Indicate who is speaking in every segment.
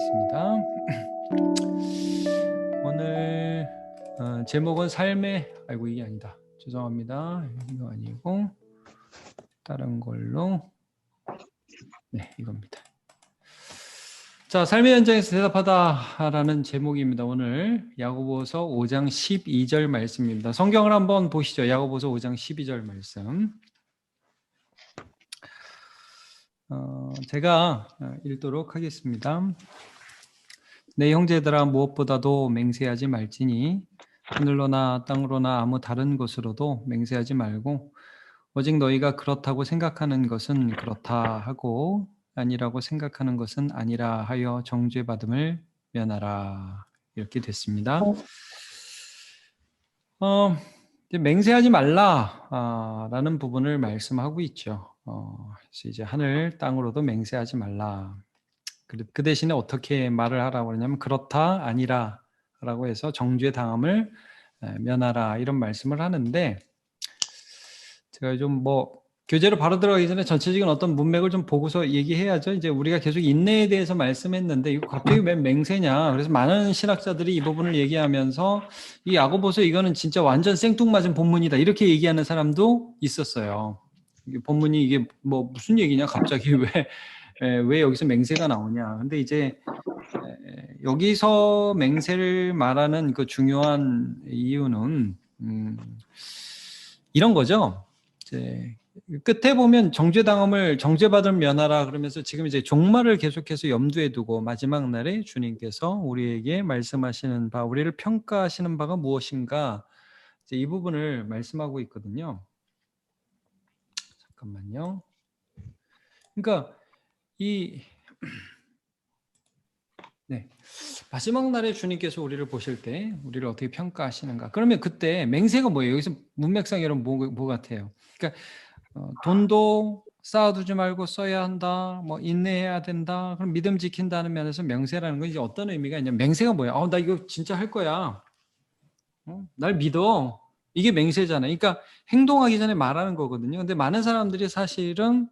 Speaker 1: 하겠습니다. 오늘 제목은 삶의 이게 아니다. 죄송합니다. 이거 아니고 다른 걸로 이겁니다. 자, 삶의 현장에서 대답하다라는 제목입니다. 오늘 야고보서 5장 12절 말씀입니다. 성경을 한번 보시죠. 야고보서 5장 12절 말씀. 제가 읽도록 하겠습니다. 내 형제들아, 무엇보다도 맹세하지 말지니 하늘로나 땅으로나 아무 다른 곳으로도 맹세하지 말고 오직 너희가 그렇다고 생각하는 것은 그렇다 하고 아니라고 생각하는 것은 아니라 하여 정죄받음을 면하라. 이렇게 됐습니다. 이제 맹세하지 말라라는 부분을 말씀하고 있죠. 그래서 이제 하늘 땅으로도 맹세하지 말라. 그 대신에 어떻게 말을 하라고 그러냐면 그렇다 아니라라고 해서 정죄 당함을 면하라 이런 말씀을 하는데, 제가 좀 교재로 바로 들어가기 전에 전체적인 어떤 문맥을 좀 보고서 얘기해야죠. 이제 우리가 계속 인내에 대해서 말씀했는데 이거 갑자기 왜 맹세냐? 그래서 많은 신학자들이 이 부분을 얘기하면서 이 야고보서 이거는 진짜 완전 생뚱맞은 본문이다 이렇게 얘기하는 사람도 있었어요. 본문이 이게 무슨 얘기냐? 갑자기 왜 여기서 맹세가 나오냐? 근데 이제 여기서 맹세를 말하는 그 중요한 이유는 이런 거죠. 이제 끝에 보면 정죄받을 면하라 그러면서 지금 이제 종말을 계속해서 염두에 두고 마지막 날에 주님께서 우리에게 말씀하시는 바, 우리를 평가하시는 바가 무엇인가, 이제 이 부분을 말씀하고 있거든요. 잠깐만요. 그러니까 마지막 날에 주님께서 우리를 보실 때 우리를 어떻게 평가하시는가? 그러면 그때 맹세가 뭐예요? 여기서 문맥상 여러분 뭐 같아요? 그러니까 돈도 쌓아두지 말고 써야 한다. 인내해야 된다. 그럼 믿음 지킨다는 면에서 맹세라는 건 이제 어떤 의미가 있냐면, 맹세가 뭐야? 나 이거 진짜 할 거야. 날 믿어. 이게 맹세잖아요. 그러니까 행동하기 전에 말하는 거거든요. 근데 많은 사람들이 사실은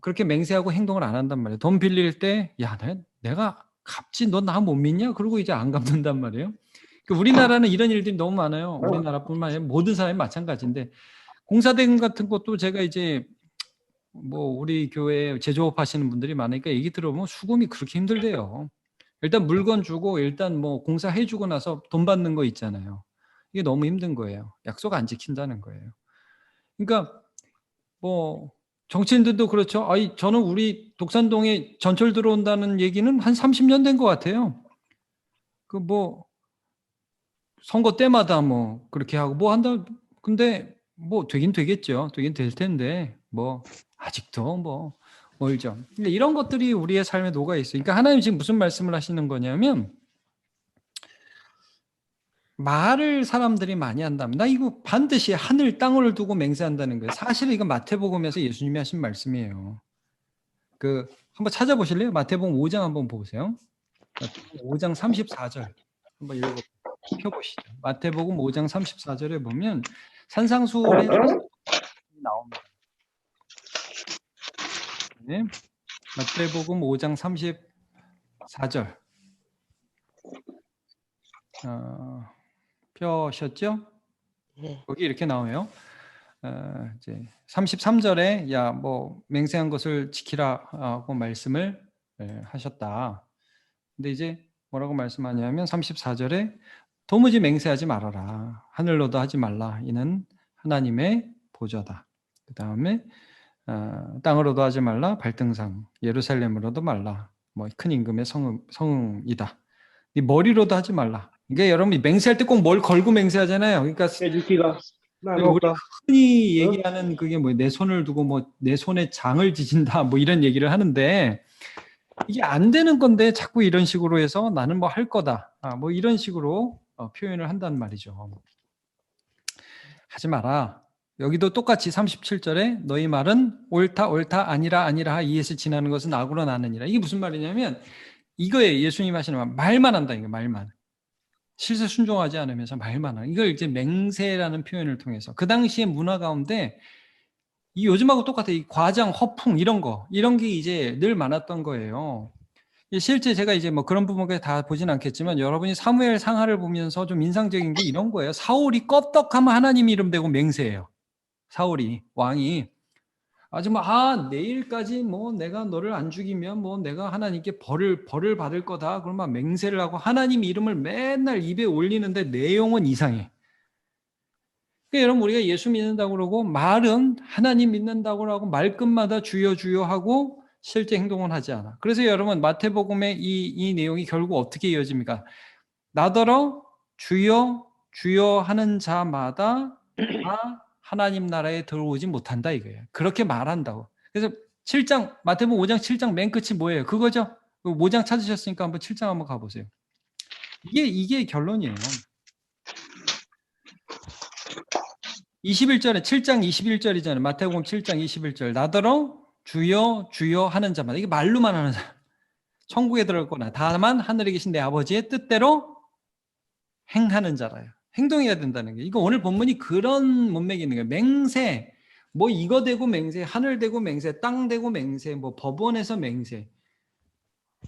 Speaker 1: 그렇게 맹세하고 행동을 안 한단 말이에요. 돈 빌릴 때, 야, 내가 갚지, 너 나 못 믿냐? 그러고 이제 안 갚는단 말이에요. 우리나라는 이런 일들이 너무 많아요. 우리나라뿐만 아니라 모든 사람이 마찬가지인데, 공사대금 같은 것도 제가 이제 우리 교회 제조업 하시는 분들이 많으니까 얘기 들어보면 수금이 그렇게 힘들대요. 일단 물건 주고 일단 공사해 주고 나서 돈 받는 거 있잖아요. 이게 너무 힘든 거예요. 약속 안 지킨다는 거예요. 그러니까 정치인들도 그렇죠. 저는 우리 독산동에 전철 들어온다는 얘기는 한 30년 된 것 같아요. 선거 때마다 그렇게 하고 한다. 근데 되긴 되겠죠. 되긴 될 텐데 아직도 멀죠. 근데 이런 것들이 우리의 삶에 녹아 있어요. 그러니까 하나님 지금 무슨 말씀을 하시는 거냐면, 말을 사람들이 많이 한다면 나 이거 반드시 하늘 땅을 두고 맹세한다는 거예요. 사실은 이건 마태복음에서 예수님이 하신 말씀이에요. 한번 찾아보실래요? 마태복음 5장 한번 보세요. 5장 34절 한번 펴보시죠. 마태복음 5장 34절에 보면 산상수훈에 나옵니다. 네. 마태복음 5장 34절 펴셨죠? 거기 이렇게 나와요. 이제 33절에 맹세한 것을 지키라 하고 말씀을 하셨다. 근데 이제 뭐라고 말씀하냐면 34절에 도무지 맹세하지 말아라. 하늘로도 하지 말라. 이는 하나님의 보좌다. 그 다음에 땅으로도 하지 말라. 발등상. 예루살렘으로도 말라. 큰 임금의 성이다. 이 머리로도 하지 말라. 그러니까 여러분 맹세할 때 꼭 뭘 걸고 맹세하잖아요. 그러니까 우리 흔히 얘기하는 그게 내 손을 두고 내 손에 장을 지진다 이런 얘기를 하는데, 이게 안 되는 건데 자꾸 이런 식으로 해서 나는 할 거다. 이런 식으로 표현을 한단 말이죠. 하지 마라. 여기도 똑같이 37절에 너희 말은 옳다 아니라 이에서 지나는 것은 악으로 나느니라. 이게 무슨 말이냐면 이거에 예수님 하시는 말만 한다. 이거 말만. 실세 순종하지 않으면서 말만 하는. 이걸 이제 맹세라는 표현을 통해서 그 당시의 문화 가운데 이 요즘하고 똑같아. 이 과장, 허풍 이런 게 이제 늘 많았던 거예요. 실제 제가 이제 뭐 그런 부분까지 다 보진 않겠지만 여러분이 사무엘 상하를 보면서 좀 인상적인 게 이런 거예요. 사울이 껐떡하면 하나님 이름 대고 맹세해요. 사울이 왕이 아주 내일까지 뭐 내가 너를 안 죽이면 뭐 내가 하나님께 벌을 받을 거다. 그러면 맹세를 하고 하나님 이름을 맨날 입에 올리는데 내용은 이상해. 그러니까 여러분 우리가 예수 믿는다고 그러고 말은 하나님 믿는다고 하고 말끝마다 주여 주여 하고 실제 행동은 하지 않아. 그래서 여러분 마태복음의 이 내용이 결국 어떻게 이어집니까? 나더러 주여 주여 하는 자마다 다 하나님 나라에 들어오지 못한다 이거예요. 그렇게 말한다고. 그래서 7장 마태복음 5장 7장 맨 끝이 뭐예요? 그거죠. 5장 찾으셨으니까 한번 7장 한번 가보세요. 이게 결론이에요. 21절에 7장 21절이잖아요. 마태복음 7장 21절. 나더러 주여 주여 하는 자마다 이게 말로만 하는 사람. 천국에 들어갈 거나 다만 하늘에 계신 내 아버지의 뜻대로 행하는 자라요. 행동해야 된다는 게. 이거 오늘 본문이 그런 문맥이 있는 거예요. 맹세. 뭐 이거 되고 맹세, 하늘 되고 맹세, 땅 되고 맹세, 뭐 법원에서 맹세.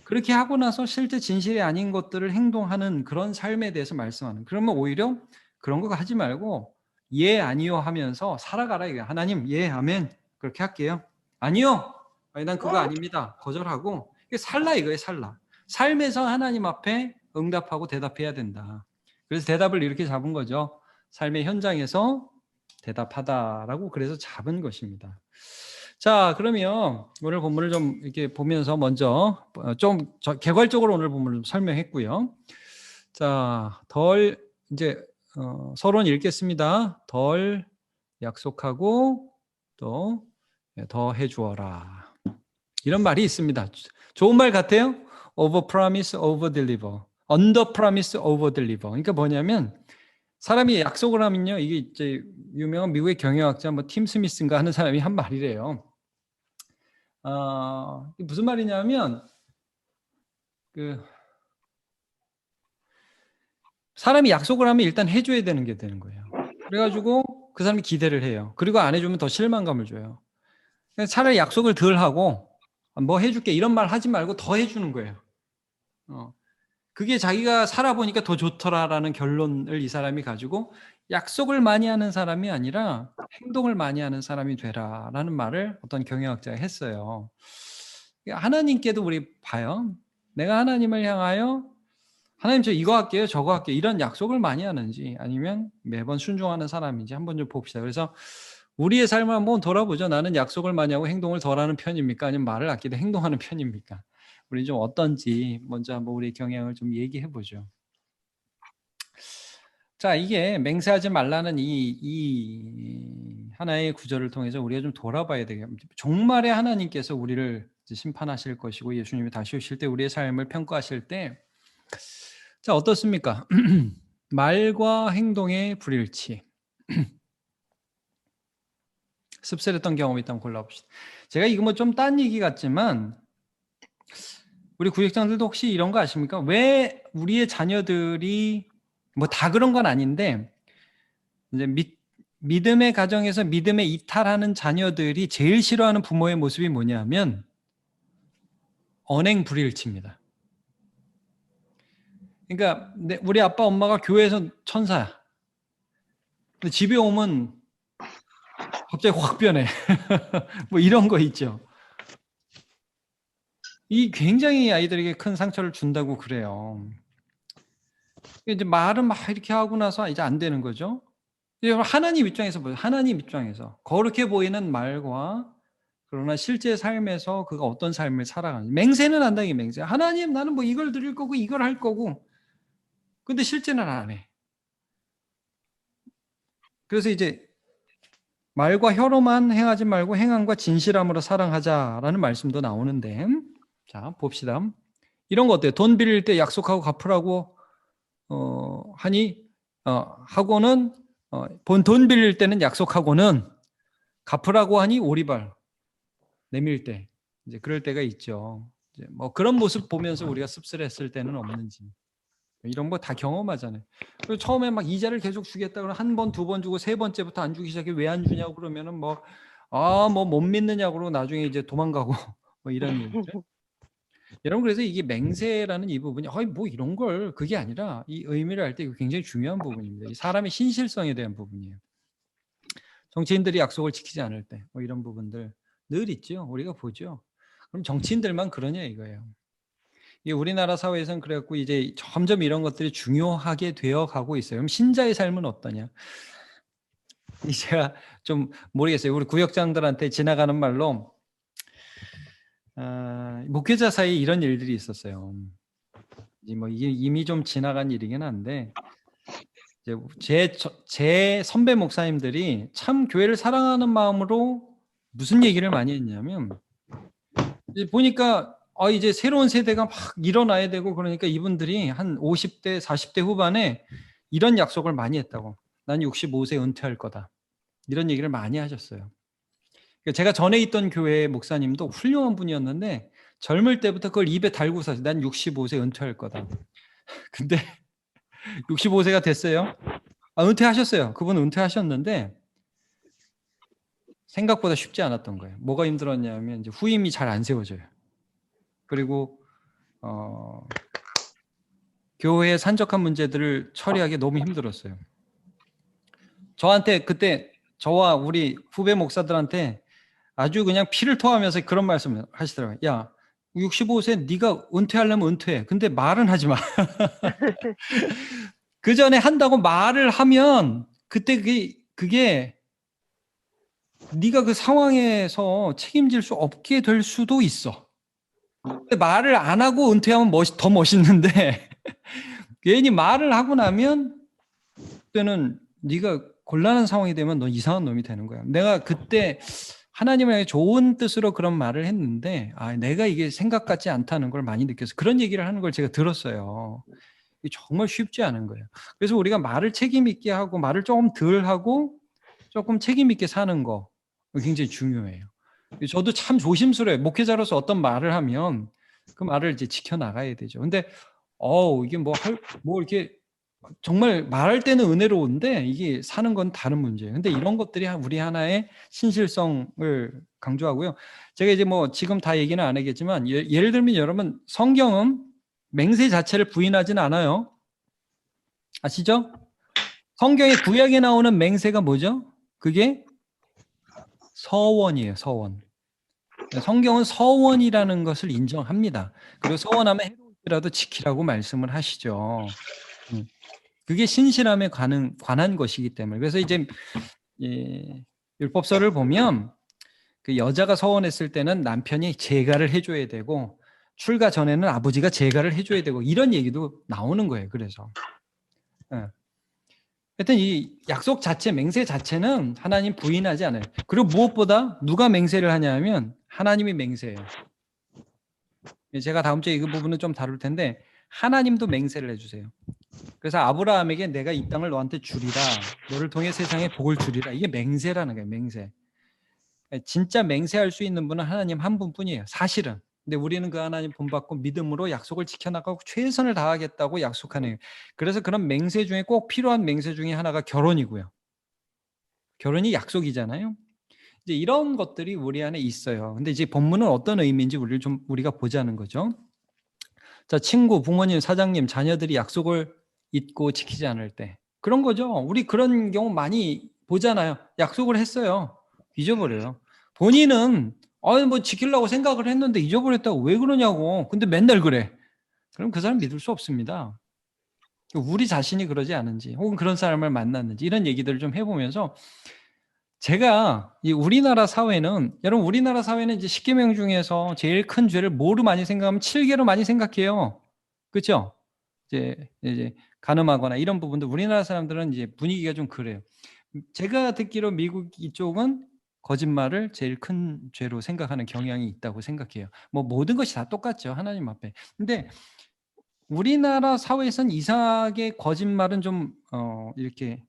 Speaker 1: 그렇게 하고 나서 실제 진실이 아닌 것들을 행동하는 그런 삶에 대해서 말씀하는. 그러면 오히려 그런 거 하지 말고 예 아니요 하면서 살아가라 이거야. 하나님 예 아멘 그렇게 할게요. 아니요. 아니, 난 그거 아닙니다. 거절하고 살라 이거예요. 살라. 삶에서 하나님 앞에 응답하고 대답해야 된다. 그래서 대답을 이렇게 잡은 거죠. 삶의 현장에서 대답하다라고 그래서 잡은 것입니다. 자, 그러면 오늘 본문을 좀 이렇게 보면서 먼저 좀 개괄적으로 오늘 본문을 좀 설명했고요. 자, 이제 서론 읽겠습니다. 덜 약속하고 또 더 해주어라. 이런 말이 있습니다. 좋은 말 같아요. Over promise, over deliver. Under promise, over deliver. 그러니까 뭐냐면 사람이 약속을 하면요, 이게 이제 유명한 미국의 경영학자 팀 스미스인가 하는 사람이 한 말이래요. 무슨 말이냐면 사람이 약속을 하면 일단 해줘야 되는 게 되는 거예요. 그래가지고 그 사람이 기대를 해요. 그리고 안 해주면 더 실망감을 줘요. 차라리 약속을 덜 하고 뭐 해줄게 이런 말 하지 말고 더 해주는 거예요. 그게 자기가 살아보니까 더 좋더라라는 결론을 이 사람이 가지고 약속을 많이 하는 사람이 아니라 행동을 많이 하는 사람이 되라라는 말을 어떤 경영학자가 했어요. 하나님께도 우리 봐요. 내가 하나님을 향하여 하나님 저 이거 할게요 저거 할게요 이런 약속을 많이 하는지 아니면 매번 순종하는 사람인지 한번 좀 봅시다. 그래서 우리의 삶을 한번 돌아보죠. 나는 약속을 많이 하고 행동을 덜 하는 편입니까? 아니면 말을 아끼되 행동하는 편입니까? 우리 좀 어떤지 먼저 한번 우리의 경향을 좀 얘기해 보죠. 자, 이게 맹세하지 말라는 이 하나의 구절을 통해서 우리가 좀 돌아봐야 되겠습니다. 종말에 하나님께서 우리를 심판하실 것이고 예수님이 다시 오실 때 우리의 삶을 평가하실 때 자, 어떻습니까? 말과 행동의 불일치. 씁쓸했던 경험이 있다면 골라봅시다. 제가 이거 뭐 좀 딴 얘기 같지만 우리 구역장들도 혹시 이런 거 아십니까? 왜 우리의 자녀들이 뭐 다 그런 건 아닌데 이제 믿음의 가정에서 믿음에 이탈하는 자녀들이 제일 싫어하는 부모의 모습이 뭐냐면 언행 불일치입니다. 그러니까 우리 아빠 엄마가 교회에서 천사야. 근데 집에 오면 갑자기 확 변해. 뭐 이런 거 있죠. 이 굉장히 아이들에게 큰 상처를 준다고 그래요. 이제 말은 막 이렇게 하고 나서 이제 안 되는 거죠. 하나님 입장에서 보세요. 하나님 입장에서 거룩해 보이는 말과 그러나 실제 삶에서 그가 어떤 삶을 살아가는지 맹세는 한다 이 맹세. 하나님 나는 뭐 이걸 드릴 거고 이걸 할 거고. 근데 실제는 안 해. 그래서 이제 말과 혀로만 행하지 말고 행함과 진실함으로 사랑하자라는 말씀도 나오는데 자 봅시다. 이런 거 어때요? 돈 빌릴 때 약속하고 갚으라고 하고는 돈 빌릴 때는 약속하고는 갚으라고 하니 오리발 내밀 때 이제 그럴 때가 있죠. 이제 뭐 그런 모습 보면서 우리가 씁쓸했을 때는 없는지 이런 거 다 경험하잖아요. 그리고 처음에 막 이자를 계속 주겠다 그러면 한 번, 두 번 주고 세 번째부터 안 주기 시작해 왜 안 주냐고 그러면은 뭐 못 믿느냐고 그러고 나중에 이제 도망가고 뭐 이런 일들. 여러분 그래서 이게 맹세라는 이 부분이 뭐 이런 걸 그게 아니라 이 의미를 알 때 이거 굉장히 중요한 부분입니다. 이 사람의 신실성에 대한 부분이에요. 정치인들이 약속을 지키지 않을 때 뭐 이런 부분들 늘 있죠. 우리가 보죠. 그럼 정치인들만 그러냐 이거예요. 이 우리나라 사회에서는 그래갖고 이제 점점 이런 것들이 중요하게 되어 가고 있어요. 그럼 신자의 삶은 어떠냐? 제가 좀 모르겠어요. 우리 구역장들한테 지나가는 말로 목회자 사이에 이런 일들이 있었어요. 뭐 이게 이미 좀 지나간 일이긴 한데 제 선배 목사님들이 참 교회를 사랑하는 마음으로 무슨 얘기를 많이 했냐면 이제 보니까 이제 새로운 세대가 막 일어나야 되고 그러니까 이분들이 한 50대, 40대 후반에 이런 약속을 많이 했다고. 난 65세 은퇴할 거다. 이런 얘기를 많이 하셨어요. 제가 전에 있던 교회 목사님도 훌륭한 분이었는데 젊을 때부터 그걸 입에 달고 사세요. 난 65세 은퇴할 거다. 근데 65세가 됐어요. 은퇴하셨어요. 그분 은퇴하셨는데 생각보다 쉽지 않았던 거예요. 뭐가 힘들었냐면 이제 후임이 잘 안 세워져요. 그리고 교회의 산적한 문제들을 처리하기 너무 힘들었어요. 저한테 그때 저와 우리 후배 목사들한테 아주 그냥 피를 토하면서 그런 말씀을 하시더라고요. 야, 65세 네가 은퇴하려면 은퇴해. 근데 말은 하지 마. 그 전에 한다고 말을 하면 그때 그게 네가 그 상황에서 책임질 수 없게 될 수도 있어. 근데 말을 안 하고 은퇴하면 더 멋있는데 괜히 말을 하고 나면 그때는 네가 곤란한 상황이 되면 너 이상한 놈이 되는 거야. 내가 그때 하나님의 좋은 뜻으로 그런 말을 했는데 내가 이게 생각 같지 않다는 걸 많이 느껴서 그런 얘기를 하는 걸 제가 들었어요. 이게 정말 쉽지 않은 거예요. 그래서 우리가 말을 책임 있게 하고 말을 조금 덜 하고 조금 책임 있게 사는 거 굉장히 중요해요. 저도 참 조심스러워요. 목회자로서 어떤 말을 하면 그 말을 이제 지켜나가야 되죠. 근데 이게 뭐 이렇게 정말 말할 때는 은혜로운데 이게 사는 건 다른 문제예요. 근데 이런 것들이 우리 하나의 신실성을 강조하고요. 제가 이제 뭐 지금 다 얘기는 안 하겠지만 예를 들면 여러분 성경은 맹세 자체를 부인하진 않아요. 아시죠? 성경의 구약에 나오는 맹세가 뭐죠? 그게 서원이에요. 서원. 성경은 서원이라는 것을 인정합니다. 그리고 서원하면 해로울지라도 지키라고 말씀을 하시죠. 그게 신실함에 관한 것이기 때문에. 그래서 이제 율법서를 보면 그 여자가 서원했을 때는 남편이 제가를 해줘야 되고 출가 전에는 아버지가 제가를 해줘야 되고 이런 얘기도 나오는 거예요. 그래서 하여튼 이 약속 자체, 맹세 자체는 하나님 부인하지 않아요. 그리고 무엇보다 누가 맹세를 하냐면 하나님이 맹세해요. 제가 다음 주에 이 부분은 좀 다룰 텐데 하나님도 맹세를 해주세요. 그래서 아브라함에게 내가 이 땅을 너한테 주리라. 너를 통해 세상에 복을 주리라. 이게 맹세라는 거예요. 맹세. 진짜 맹세할 수 있는 분은 하나님 한 분뿐이에요. 사실은. 근데 우리는 그 하나님 본받고 믿음으로 약속을 지켜나가고 최선을 다하겠다고 약속하네요. 그래서 그런 맹세 중에 꼭 필요한 맹세 중에 하나가 결혼이고요. 결혼이 약속이잖아요. 이제 이런 것들이 우리 안에 있어요. 근데 이제 본문은 어떤 의미인지 우리가 보자는 거죠. 자, 친구, 부모님, 사장님, 자녀들이 약속을 잊고 지키지 않을 때 그런 거죠. 우리 그런 경우 많이 보잖아요. 약속을 했어요. 잊어버려요. 본인은 뭐 지키려고 생각을 했는데 잊어버렸다고 왜 그러냐고. 근데 맨날 그래. 그럼 그 사람 믿을 수 없습니다. 우리 자신이 그러지 않은지 혹은 그런 사람을 만났는지 이런 얘기들을 좀 해보면서 제가 이 우리나라 사회는 여러분 우리나라 사회는 이제 10계명 중에서 제일 큰 죄를 뭐로 많이 생각하면 7계로 많이 생각해요. 그렇죠? 이제 간음하거나 이런 부분도 우리나라 사람들은 이제 분위기가 좀 그래요. 제가 듣기로 미국 이쪽은 거짓말을 제일 큰 죄로 생각하는 경향이 있다고 생각해요. 뭐 모든 것이 다 똑같죠. 하나님 앞에. 근데 우리나라 사회에서는 이상하게 거짓말은 좀 이렇게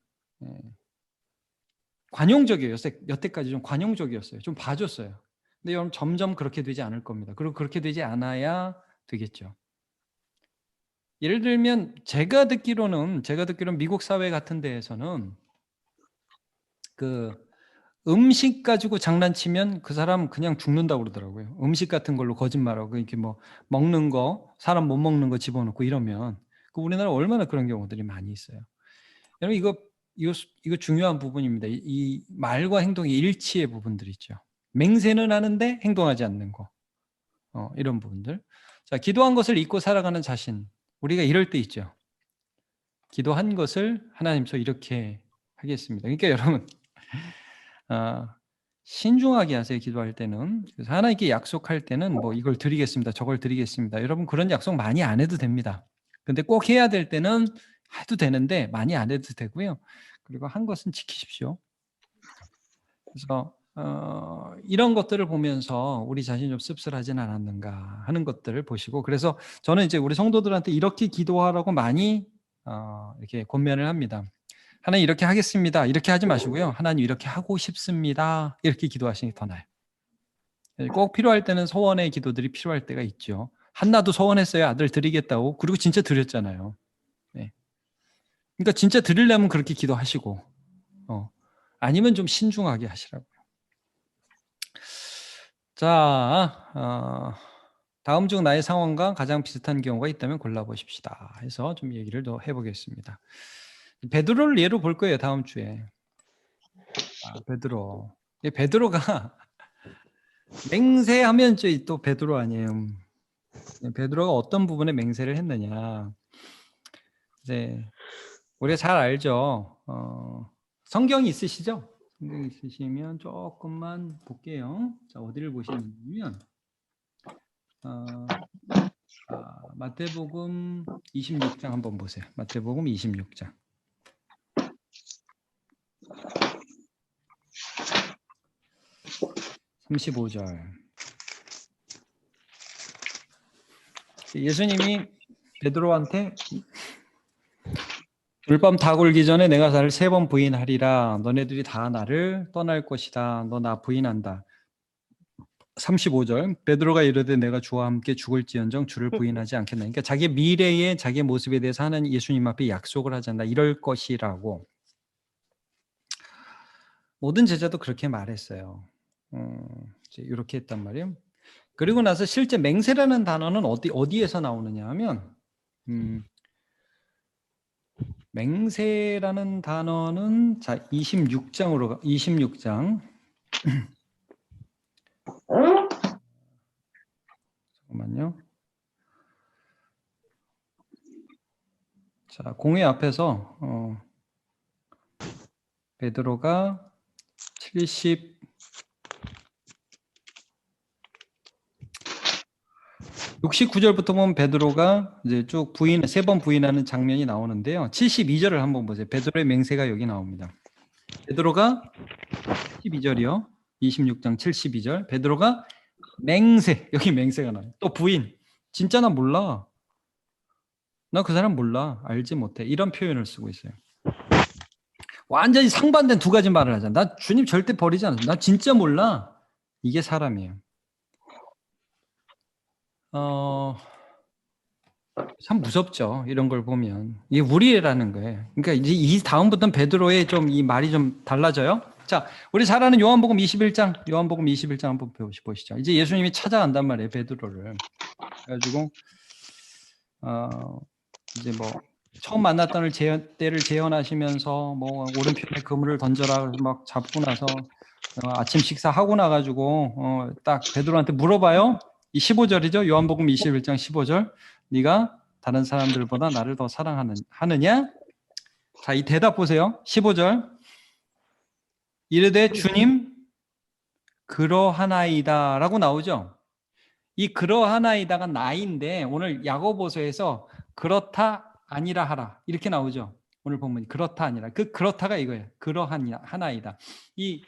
Speaker 1: 관용적이에요. 여태까지 좀 관용적이었어요. 좀 봐줬어요. 근데 여러분 점점 그렇게 되지 않을 겁니다. 그리고 그렇게 되지 않아야 되겠죠. 예를 들면 제가 듣기로는 미국 사회 같은 데에서는 그 음식 가지고 장난치면 그 사람 그냥 죽는다고 그러더라고요. 음식 같은 걸로 거짓말하고 이렇게 뭐 먹는 거, 사람 못 먹는 거 집어넣고 이러면 그 우리나라 얼마나 그런 경우들이 많이 있어요. 여러분 이거 중요한 부분입니다. 이 말과 행동의 일치의 부분들 있죠. 맹세는 하는데 행동하지 않는 거. 이런 부분들. 자, 기도한 것을 잊고 살아가는 자신. 우리가 이럴 때 있죠. 기도한 것을 하나님께서 이렇게 하겠습니다. 그러니까 여러분 신중하게 하세요. 기도할 때는. 그래서 하나님께 약속할 때는 뭐 이걸 드리겠습니다. 저걸 드리겠습니다. 여러분 그런 약속 많이 안 해도 됩니다. 근데 꼭 해야 될 때는 해도 되는데 많이 안 해도 되고요. 그리고 한 것은 지키십시오. 그래서 이런 것들을 보면서 우리 자신이 좀 씁쓸하진 않았는가 하는 것들을 보시고, 그래서 저는 이제 우리 성도들한테 이렇게 기도하라고 많이 이렇게 권면을 합니다. 하나님 이렇게 하겠습니다. 이렇게 하지 마시고요. 하나님 이렇게 하고 싶습니다. 이렇게 기도하시는 게 더 나아요. 꼭 필요할 때는 소원의 기도들이 필요할 때가 있죠. 한나도 소원했어요. 아들 드리겠다고. 그리고 진짜 드렸잖아요. 네. 그러니까 진짜 드리려면 그렇게 기도하시고, 아니면 좀 신중하게 하시라고요. 자, 다음 중 나의 상황과 가장 비슷한 경우가 있다면 골라보십시다 해서 좀 얘기를 더 해보겠습니다. 베드로를 예로 볼 거예요. 다음 주에. 베드로. 베드로가 맹세하면 또 베드로 아니에요. 베드로가 어떤 부분에 맹세를 했느냐. 이제 우리가 잘 알죠. 성경이 있으시죠? 성경 있으시면 조금만 볼게요. 자, 어디를 보시냐면 마태복음 26장 한번 보세요. 마태복음 26장. 35절. 예수님이 베드로한테 불밤 다 굴기 전에 내가 나를 3번 부인하리라. 너네들이 다 나를 떠날 것이다. 너 나 부인한다. 35절. 베드로가 이르되 내가 주와 함께 죽을지언정 주를 부인하지 않겠나. 그러니까 자기 미래의 자기 모습에 대해서 하는 예수님 앞에 약속을 하잖아. 이럴 것이라고. 모든 제자도 그렇게 말했어요. 이렇게 했단 말이에요. 그리고 나서 실제 맹세라는 단어는 어디에서 나오느냐 하면 맹세라는 단어는 자 26장으로 26장 잠깐만요. 자, 공회 앞에서 베드로가 69절부터 보면 베드로가 이제 쭉 3번 부인하는 장면이 나오는데요. 72절을 한번 보세요. 베드로의 맹세가 여기 나옵니다. 베드로가 12절이요. 26장 72절. 베드로가 맹세. 여기 맹세가 나와요. 또 부인. 진짜 나 몰라. 나 그 사람 몰라. 알지 못해. 이런 표현을 쓰고 있어요. 완전히 상반된 두 가지 말을 하잖아. 나 주님 절대 버리지 않았어. 나 진짜 몰라. 이게 사람이에요. 참 무섭죠. 이런 걸 보면. 이게 우리라는 거예요. 그러니까 이제 이 다음부터는 베드로의 좀 이 말이 좀 달라져요. 자, 우리 잘 아는 요한복음 21장 한번 보시죠. 이제 예수님이 찾아간단 말이에요. 베드로를. 그래가지고 이제 뭐 처음 만났던 때를 재현하시면서 뭐 오른편에 그물을 던져라 막 잡고 나서 아침 식사하고 나가지고 딱 베드로한테 물어봐요. 이 15절이죠. 요한복음 21장 15절. 네가 다른 사람들보다 나를 더 사랑하느냐? 자, 이 대답 보세요. 15절. 이르되 주님 그러하나이다 라고 나오죠. 이 그러하나이다가 나인데 오늘 야고보서에서 그렇다 아니라 하라 이렇게 나오죠. 오늘 보면 그렇다 아니라 그렇다가 이거예요. 그러하나이다. 이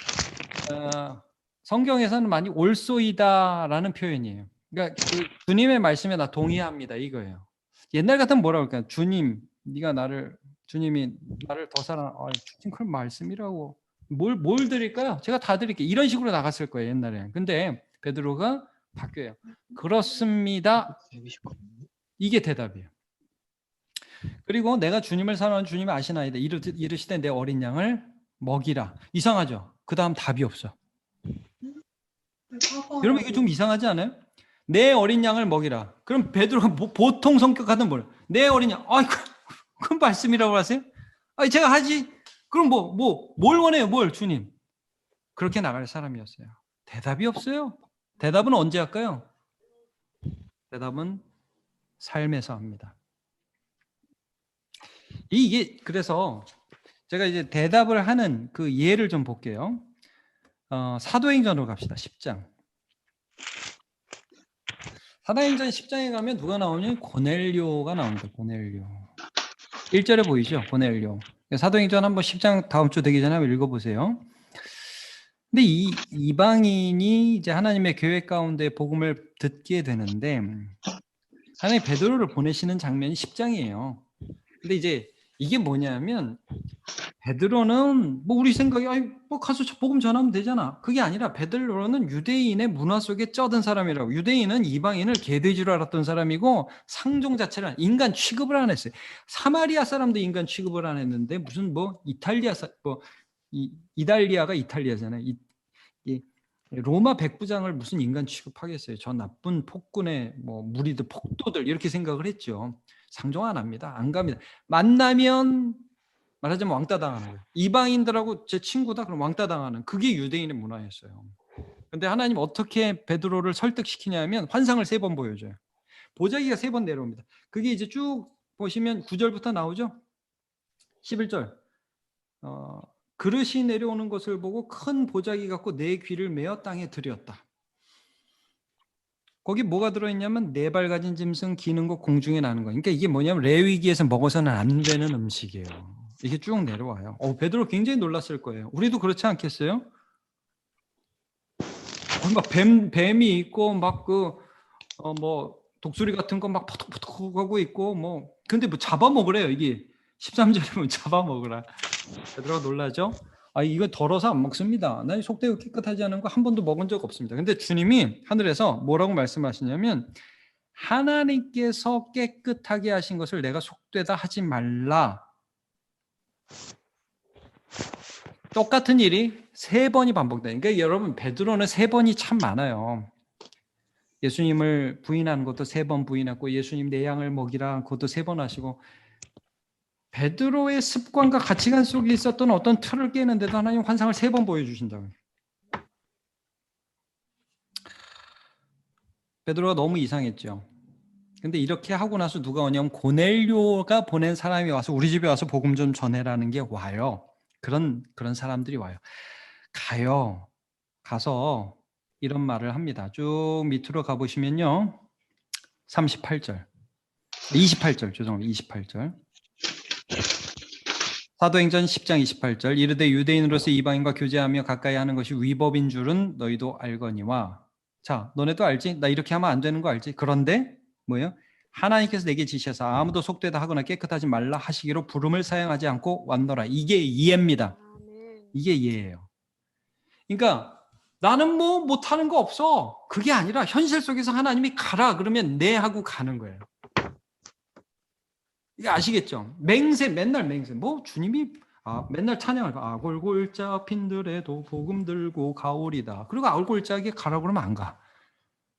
Speaker 1: 성경에서는 많이 올소이다라는 표현이에요. 그러니까 그 주님의 말씀에 나 동의합니다 이거예요. 옛날 같으면 뭐라고 할까요? 주님이 나를 더 사랑. 주님 그런 말씀이라고 뭘 드릴까요? 제가 다 드릴게요. 이런 식으로 나갔을 거예요 옛날에. 근데 베드로가 바뀌어요. 그렇습니다. 이게 대답이에요. 그리고 내가 주님을 사랑하는 주님이 아시나이다. 이르시되 내 어린 양을 먹이라. 이상하죠? 그 다음 답이 없어. 여러분 이게 좀 이상하지 않아요? 내 어린 양을 먹이라. 그럼 베드로가 보통 성격 같은 뭘? 내 어린 양. 아이 그건 말씀이라고 하세요? 아니 제가 하지. 그럼 뭘 원해요? 뭘 주님? 그렇게 나갈 사람이었어요. 대답이 없어요. 대답은 언제 할까요? 대답은 삶에서 합니다. 이게 그래서 제가 이제 대답을 하는 그 예를 좀 볼게요. 사도행전으로 갑시다. 10장. 사도행전 10장에 가면 누가 나오냐? 고넬료가 나옵니다. 고넬료. 1절에 보이죠? 고넬료. 사도행전 한번 10장 다음 주 되기 전에 한번 읽어보세요. 근데 이 이방인이 이제 하나님의 계획 가운데 복음을 듣게 되는데 하나님 베드로를 보내시는 장면이 10장이에요. 근데 이제 이게 뭐냐면 베드로는 뭐 우리 생각에 뭐 가서 복음 전하면 되잖아. 그게 아니라 베드로는 유대인의 문화 속에 쩌든 사람이라고. 유대인은 이방인을 개돼지로 알았던 사람이고 상종 자체를 인간 취급을 안 했어요. 사마리아 사람도 인간 취급을 안 했는데 무슨 뭐 이달리아가 이탈리아잖아요. 이 로마 백부장을 무슨 인간 취급하겠어요. 저 나쁜 폭군의 뭐 무리들 폭도들 이렇게 생각을 했죠. 상종 안 합니다. 안 갑니다. 만나면 말하자면 왕따 당하는 거예요. 이방인들하고 제 친구다 그럼 왕따 당하는 그게 유대인의 문화였어요. 근데 하나님 어떻게 베드로를 설득시키냐면 환상을 3번 보여줘요. 보자기가 3번 내려옵니다. 그게 이제 쭉 보시면 9절부터 나오죠. 11절 그릇이 내려오는 것을 보고 큰 보자기 갖고 내 귀를 메어 땅에 들였다. 거기 뭐가 들어있냐면 4발 가진 짐승 기는 것 공중에 나는 거. 그러니까 이게 뭐냐면 레위기에서 먹어서는 안 되는 음식이에요. 이게 쭉 내려와요. 베드로 굉장히 놀랐을 거예요. 우리도 그렇지 않겠어요? 막 뱀이 있고 막 뭐 독수리 같은 거 막 포톡포톡 하고 있고 뭐 근데 뭐 잡아먹으래요. 이게 13절에 보면 잡아먹으라. 베드로가 놀라죠? 이거 덜어서 안 먹습니다. 나 속되고 깨끗하지 않은 거 한 번도 먹은 적 없습니다. 근데 주님이 하늘에서 뭐라고 말씀하시냐면 하나님께서 깨끗하게 하신 것을 내가 속되다 하지 말라. 똑같은 일이 3번이 반복돼요. 그러니까 여러분 베드로는 3번이 참 많아요. 예수님을 부인하는 것도 3번 부인하고 예수님 내 양을 먹이라 그것도 3번 하시고 베드로의 습관과 가치관 속에 있었던 어떤 틀을 깨는데도 하나님 환상을 3번 보여주신다고요. 베드로가 너무 이상했죠. 근데 이렇게 하고 나서 누가 오냐면 고넬료가 보낸 사람이 와서 우리 집에 와서 복음 좀 전해라는 게 와요. 그런 사람들이 와요. 가서 이런 말을 합니다. 쭉 밑으로 가보시면요. 38절. 28절 죄송합니다. 28절. 사도행전 10장 28절 이르되 유대인으로서 이방인과 교제하며 가까이 하는 것이 위법인 줄은 너희도 알거니와. 자, 너네도 알지? 나 이렇게 하면 안 되는 거 알지? 그런데 뭐예요? 하나님께서 내게 지시하사 아무도 속되다 하거나 깨끗하지 말라 하시기로 부름을 사용하지 않고 왔노라. 이게 이해입니다. 이게 이해예요. 그러니까 나는 뭐 못하는 거 없어. 그게 아니라 현실 속에서 하나님이 가라 그러면 네 하고 가는 거예요. 이게 아시겠죠? 맨날 맹세. 뭐 주님이 맨날 찬양을 아골골짝 핀들에도 복음 들고 가오리다. 그리고 아골골짝에 가라 그러면 안 가.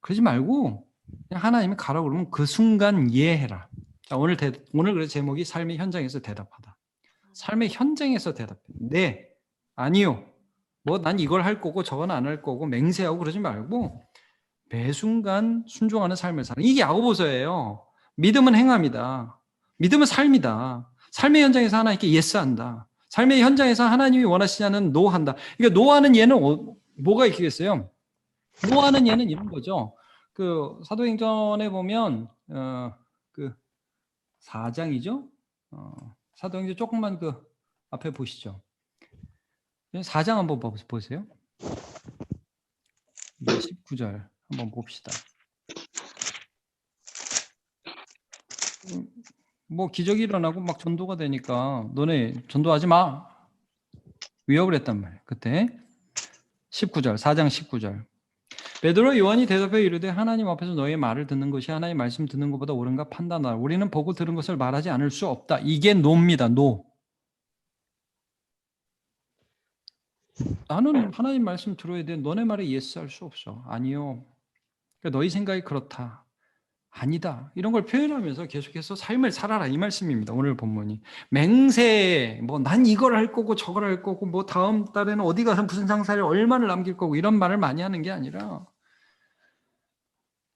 Speaker 1: 그러지 말고 그냥 하나님이 가라 그러면 그 순간 이해해라. 자, 오늘 그래서 제목이 삶의 현장에서 대답하다. 삶의 현장에서 대답해. 네, 아니요. 뭐 난 이걸 할 거고 저건 안 할 거고 맹세하고 그러지 말고 매 순간 순종하는 삶을 사는. 이게 야고보서예요. 믿음은 행함이다. 믿음은 삶이다. 삶의 현장에서 하나님께 예스한다. 삶의 현장에서 하나님이 원하시지 않는 노한다. 그러니까 노하는 예는 뭐가 있겠어요? 노하는 예는 이런 거죠. 그 사도행전에 보면 그 4장이죠. 사도행전 조금만 그 앞에 보시죠. 4장 한번 보세요. 19절 한번 봅시다. 뭐 기적이 일어나고 막 전도가 되니까 너네 전도하지 마. 위협을 했단 말이에요. 그때 19절 4장 19절 베드로 요한이 대답해 이르되 하나님 앞에서 너의 말을 듣는 것이 하나님 말씀 듣는 것보다 옳은가 판단하라. 우리는 보고 들은 것을 말하지 않을 수 없다. 이게 노입니다. 노. 나는 하나님 말씀 들어야 돼. 너네 말에 예스 할 수 없어. 아니요. 그러니까 너희 생각이 그렇다. 아니다. 이런 걸 표현하면서 계속해서 삶을 살아라 이 말씀입니다. 오늘 본문이. 맹세, 뭐 난 이걸 할 거고 저걸 할 거고 뭐 다음 달에는 어디 가서 무슨 상사를 얼마를 남길 거고 이런 말을 많이 하는 게 아니라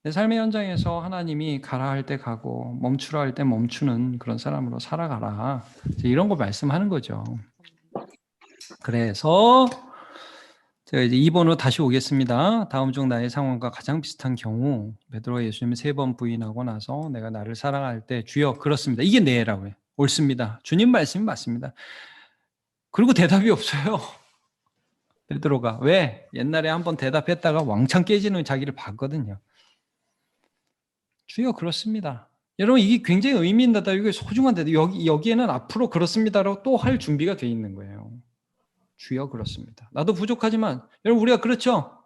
Speaker 1: 내 삶의 현장에서 하나님이 가라 할 때 가고 멈추라 할 때 멈추는 그런 사람으로 살아가라. 이런 거 말씀하는 거죠. 그래서 제가 이제 2번으로 다시 오겠습니다. 다음 중 나의 상황과 가장 비슷한 경우 베드로가 예수님을 3번 부인하고 나서 내가 나를 사랑할 때 주여 그렇습니다. 이게 네라고 해요. 옳습니다. 주님 말씀이 맞습니다. 그리고 대답이 없어요. 베드로가 왜? 옛날에 한번 대답했다가 왕창 깨지는 자기를 봤거든요. 주여 그렇습니다. 여러분 이게 굉장히 의미 있는 대답이고 소중한 대답. 여기에는 앞으로 그렇습니다라고 또 할 준비가 돼 있는 거예요. 주여 그렇습니다. 나도 부족하지만 여러분 우리가 그렇죠?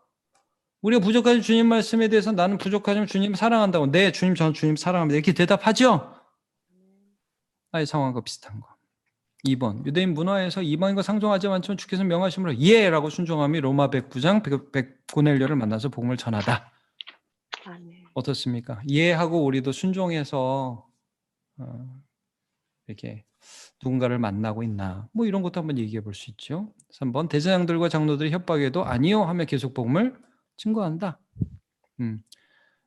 Speaker 1: 우리가 부족하지 주님 말씀에 대해서 나는 부족하지만 주님 사랑한다고 네 주님 저는 주님 사랑합니다 이렇게 대답하죠? 나의 상황과 비슷한 거. 2번 유대인 문화에서 이방인과 상종하지 않지만 주께서 명하심으로 예라고 순종함이 로마 백부장 백고넬료를 만나서 복음을 전하다. 어떻습니까? 예하고 우리도 순종해서 이렇게 누군가를 만나고 있나 뭐 이런 것도 한번 얘기해 볼 수 있죠. 3번 대제사장들과 장로들이 협박해도 아니요 하며 계속 복음을 증거한다.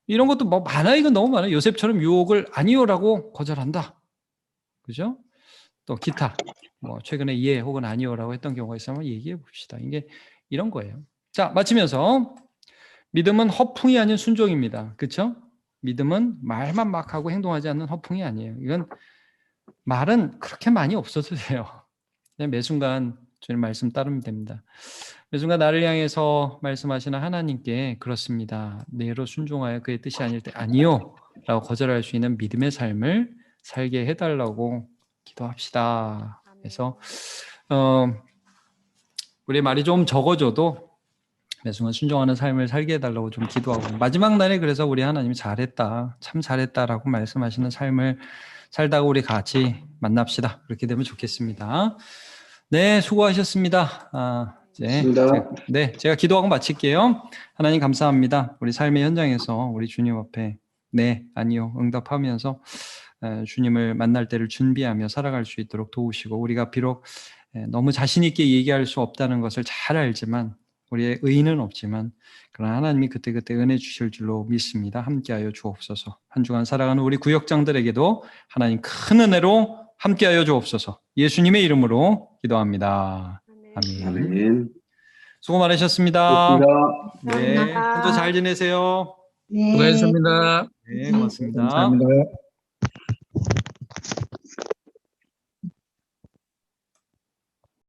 Speaker 1: 이런 것도 뭐 많아. 이건 너무 많아요. 요셉처럼 유혹을 아니요라고 거절한다. 그죠? 또 기타 뭐 최근에 예 혹은 아니요라고 했던 경우가 있으면 얘기해 봅시다. 이게 이런 거예요. 자 마치면서 믿음은 허풍이 아닌 순종입니다. 그렇죠? 믿음은 말만 막 하고 행동하지 않는 허풍이 아니에요. 이건 말은 그렇게 많이 없어도 돼요. 그냥 매 순간 주님 말씀 따르면 됩니다. 매 순간 나를 향해서 말씀하시는 하나님께 그렇습니다. 내로 순종하여 그의 뜻이 아닐 때 아니요 라고 거절할 수 있는 믿음의 삶을 살게 해달라고 기도합시다. 그래서 우리 말이 좀 적어져도 매 순간 순종하는 삶을 살게 해달라고 좀 기도하고 마지막 날에 그래서 우리 하나님이 잘했다 참 잘했다라고 말씀하시는 삶을 살다가 우리 같이 만납시다. 그렇게 되면 좋겠습니다. 네, 수고하셨습니다. 제가 기도하고 마칠게요. 하나님 감사합니다. 우리 삶의 현장에서 우리 주님 앞에 네, 아니요 응답하면서 주님을 만날 때를 준비하며 살아갈 수 있도록 도우시고 우리가 비록 너무 자신 있게 얘기할 수 없다는 것을 잘 알지만 우리의 의의는 없지만 그러나 하나님이 그때그때 은혜 주실 줄로 믿습니다. 함께하여 주옵소서. 한 주간 살아가는 우리 구역장들에게도 하나님 큰 은혜로 함께하여 주옵소서. 예수님의 이름으로 기도합니다. 아멘. 수고 많으셨습니다. 네, 한 주 잘 지내세요.
Speaker 2: 네.
Speaker 3: 수고하셨습니다.
Speaker 1: 네, 고맙습니다.
Speaker 3: 감사합니다.